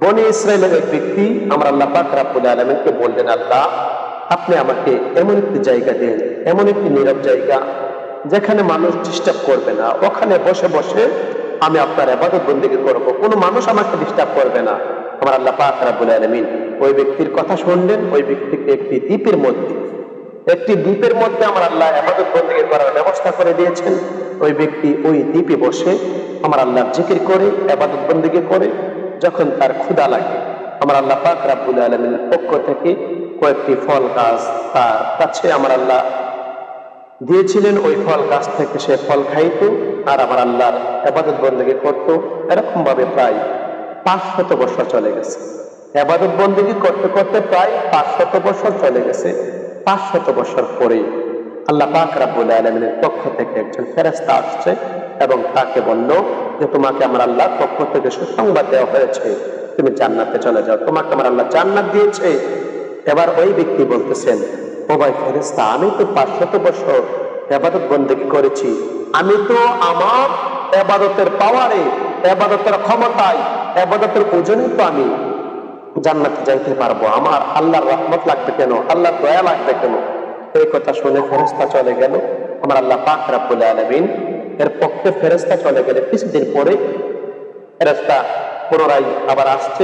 বনি ইসরায়েলের এক ব্যক্তি আমার আল্লাহ পাক রব্বুল আলামিনকে বললেন, আল্লাহ আপনি আমাকে এমন একটি জায়গা দেন, এমন একটি নীরব জায়গা যেখানে মানুষ ডিস্টার্ব করবে না, ওখানে বসে বসে আমি আপনার ইবাদত বন্দেগী করব, কোনো মানুষ আমাকে ডিস্টার্ব করবে না। আমার আল্লাহ পাক রব্বুল আলামিন ওই ব্যক্তির কথা শুনলেন। ওই ব্যক্তিকে একটি দ্বীপের মধ্যে আমার আল্লাহ ইবাদত বন্দেগী করার ব্যবস্থা করে দিয়েছেন। ওই ব্যক্তি ওই দ্বীপে বসে আমার আল্লাহর জিকির করে, ইবাদত বন্দেগী করে। যখন তার ক্ষুধা লাগে, আমার আল্লাহ পাক রব্বুল আলামিনের পক্ষ থেকে কয়েকটি ফল গাছ তার কাছে আমার আল্লাহ দিয়েছিলেন। ওই ফল গাছ থেকে সে ফল খাইত আর আমার আল্লাহর ইবাদত বন্দেগী করত। এরকম ভাবে প্রায় 500 বছর চলে গেছে। ইবাদত বন্দেগী করতে করতে প্রায় 500 বছর চলে গেছে। 500 বছর পরে আল্লাহ পাক রব্বুল আলামিনের পক্ষ থেকে একজন ফেরেশতা আসছে এবং তাকে বলল যে, তোমাকে আমার আল্লাহর পক্ষ থেকে সুসংবাদ দেওয়া হয়েছে, তুমি জান্নাতে চলে যাও, তোমাকে আমার আল্লাহ জান্নাত দিয়েছে। এবার ওই ব্যক্তি বলতেছেন, ও ভাই ফেরেশতা, আমি তো 500 বছর ইবাদত বন্দেগী করেছি, আমি তো আমার ইবাদতের পাওয়ারে, ইবাদতের ক্ষমতায়, ইবাদতের ওজনে তো আমি জান্নাতে যাইতে পারবো, আমার আল্লাহর রহমত লাগবে কেন, আল্লাহর দয়া লাগবে কেন? এই কথা শুনে ফেরেশতা চলে গেল। আমার আল্লাহ পাক রব্বুল আলামিন এর পক্ষে ফেরেশতা চলে গেলে কিছুদিন পরে ফেরেশতা পুনরায় আবার আসছে,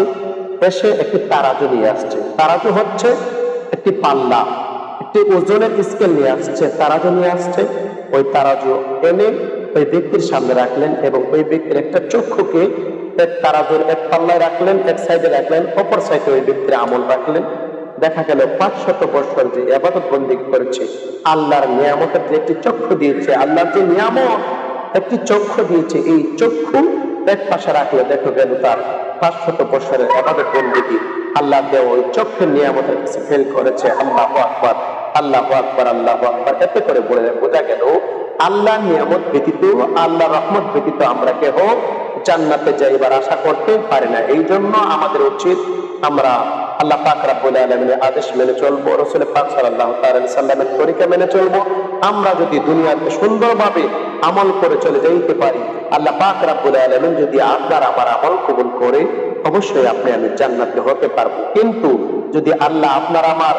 এসে একটি তারাজু নিয়ে আসছে। তারাজু হচ্ছে একটি পাল্লা, একটি ওজনের স্কেল নিয়ে আসছে, তারাজু নিয়ে আসছে। ওই তারাজু এনে ওই ব্যক্তির সামনে রাখলেন এবং ওই ব্যক্তির একটা চক্ষুকে এক তারাজুর এক পাল্লায় রাখলেন, এক সাইডে রাখলেন, অপর সাইডে ওই ব্যক্তির আমল রাখলেন। দেখা গেল 500 বছর যে ইবাদত বন্দেগী করেছে, আল্লাহর নিয়ামতের যে একটি চক্ষু দিয়েছে, আল্লাহর যে নিয়ামত একটি চক্ষু দিয়েছে, এই চক্ষু এক পাশে রাখলে দেখা গেল তার 500 বছরের ইবাদত বন্দেগী আল্লাহ দেওয়া ওই চক্ষের নিয়ামতের কাছে ফেল করেছে। আল্লাহু আকবার, আল্লাহু আকবার, আল্লাহু আকবার। এতে করে বোঝা গেল আল্লাহর নিয়ামত ব্যতীত, আল্লাহর রহমত ব্যতীত আমরা কেহ জান্নাতে যাইবার আশা করতে পারি না। এই জন্য আমাদের উচিত আমরা আল্লাহ পাক রব্বুল আলামিনের আদেশ মেনে চলবো, রাসূল পাক সাল্লাল্লাহু আলাইহি সাল্লামের তরিকা মেনে চলবো। আমরা যদি দুনিয়াতে সুন্দরভাবে আমল করে চলে যাইতে পারি, আল্লাহ পাক রব্বুল আলামিন যদি আপনার আমার আমল কবুল করে, অবশ্যই আপনি আমি জান্নাতে হতে পারবো। কিন্তু যদি আল্লাহ আপনার আমার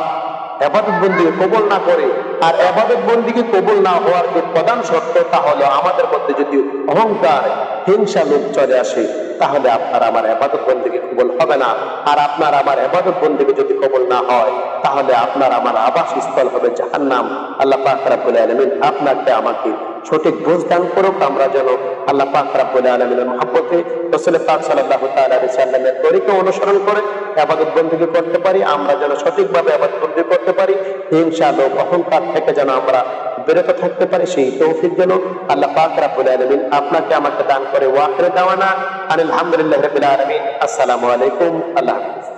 ইবাদত বন্দেগী কবুল না করে, আর ইবাদত বন্দেগী কবুল না হওয়ার যে প্রধান শর্ত তা হলো আমাদের মধ্যে যদি অহংকার, হিংসা, লোভ চলে আসে, তাহলে আপনার আমার ইবাদত বন্দেগী কবুল হবে না। আর আপনার আমার ইবাদত বন্দেগী যদি কবুল না হয়, তাহলে আপনার আমার আবাসস্থল হবে জাহান্নাম। আল্লাহ পাক রব্বুল আলামিন আপনাকে আমাকে সঠিক বুঝ দান করুক। আমরা যেন আল্লাহ পাক রব্বুল আলামিনের মহব্বতে রাসূল পাক সাল্লাল্লাহু আলাইহি সাল্লামের তরিকা অনুসরণ করে ইবাদত বন্দেগী করতে পারি। আমরা যেন সঠিকভাবে ইবাদত বন্দেগী করতে পারি, হিংসা, লোভ, অহংকার থেকে যেন আমরা বিরত থাকতে পারি, সেই তৌফিক যেন আল্লাহ পাক রব্বুল আলামিন আপনাকে আমাকে দান করে। ওয়া আখিরু দাওয়ানা আলহামদুলিল্লাহি রাব্বিল আলামিন। আসসালামু আলাইকুম। আল্লাহ হাফেজ।